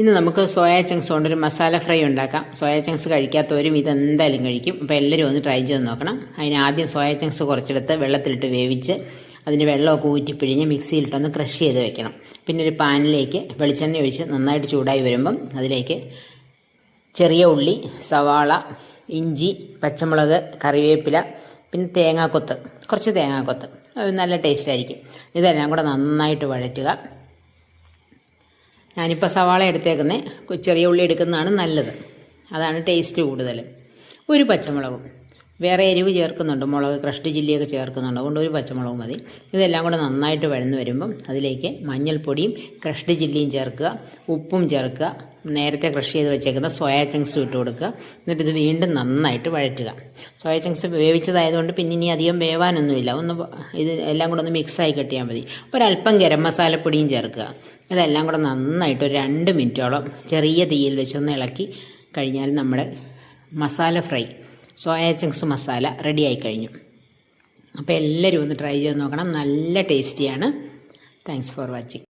ഇന്ന് നമുക്ക് soya chunks കൊണ്ടൊരു മസാല ഫ്രൈ ഉണ്ടാക്കാം. സോയ ചങ്ക്സ് കഴിക്കാത്തവരും ഇതെന്തായാലും കഴിക്കും. അപ്പോൾ എല്ലാവരും ഒന്ന് ട്രൈ ചെയ്ത് നോക്കണം. അതിന് ആദ്യം സോയ ചങ്ക്സ് കുറച്ചെടുത്ത് വെള്ളത്തിലിട്ട് വേവിച്ച് അതിൻ്റെ വെള്ളമൊക്കെ ഊറ്റിപ്പിഴിഞ്ഞ് മിക്സിയിലിട്ടൊന്ന് ക്രഷ് ചെയ്ത് വെക്കണം. പിന്നെ ഒരു പാനിലേക്ക് വെളിച്ചെണ്ണ ഒഴിച്ച് നന്നായിട്ട് ചൂടായി വരുമ്പം അതിലേക്ക് ചെറിയ ഉള്ളി, സവാള, ഇഞ്ചി, പച്ചമുളക്, കറിവേപ്പില, പിന്നെ തേങ്ങാക്കൊത്ത്, കുറച്ച് തേങ്ങാക്കൊത്ത്, അത് നല്ല ടേസ്റ്റ് ആയിരിക്കും. ഇതെല്ലാം കൂടെ നന്നായിട്ട് വഴറ്റുക. ഞാനിപ്പോൾ സവാള എടുത്തേക്കുന്നത്, ചെറിയ ഉള്ളി എടുക്കുന്നതാണ് നല്ലത്, അതാണ് ടേസ്റ്റ് കൂടുതൽ. ഒരു പച്ചമുളകും, വേറെ എരിവ് ചേർക്കുന്നുണ്ട്, മുളക് ക്രഷ്ഡ് ചില്ലിയൊക്കെ ചേർക്കുന്നുണ്ട്, അതുകൊണ്ട് ഒരു പച്ചമുളക് മതി. ഇതെല്ലാം കൂടെ നന്നായിട്ട് വഴന്ന് വരുമ്പം അതിലേക്ക് മഞ്ഞൾപ്പൊടിയും ക്രഷ്ഡ് ചില്ലിയും ചേർക്കുക, ഉപ്പും ചേർക്കുക, നേരത്തെ ക്രഷ് ചെയ്ത് വെച്ചേക്കുന്ന സോയ ചങ്ക്സും ഇട്ട് കൊടുക്കുക. എന്നിട്ട് ഇത് വീണ്ടും നന്നായിട്ട് വഴറ്റുക. സോയ ചങ്ക്സ് വേവിച്ചതായതുകൊണ്ട് പിന്നെ ഇനി അധികം വേവാനൊന്നുമില്ല, ഇത് എല്ലാം കൂടെ ഒന്ന് മിക്സായി കെട്ടിയാൽ മതി. ഒരല്പം ഗരം മസാലപ്പൊടിയും ചേർക്കുക. ഇതെല്ലാം കൂടെ നന്നായിട്ട് ഒരു 2 മിനിറ്റോളം ചെറിയ തീയിൽ വെച്ചൊന്ന് ഇളക്കി കഴിഞ്ഞാൽ നമ്മുടെ masala fry, soya chunks masala റെഡിയായി കഴിഞ്ഞു. അപ്പോൾ എല്ലാവരും ഒന്ന് ട്രൈ ചെയ്ത് നോക്കണം, നല്ല ടേസ്റ്റിയാണ്. Thanks for watching.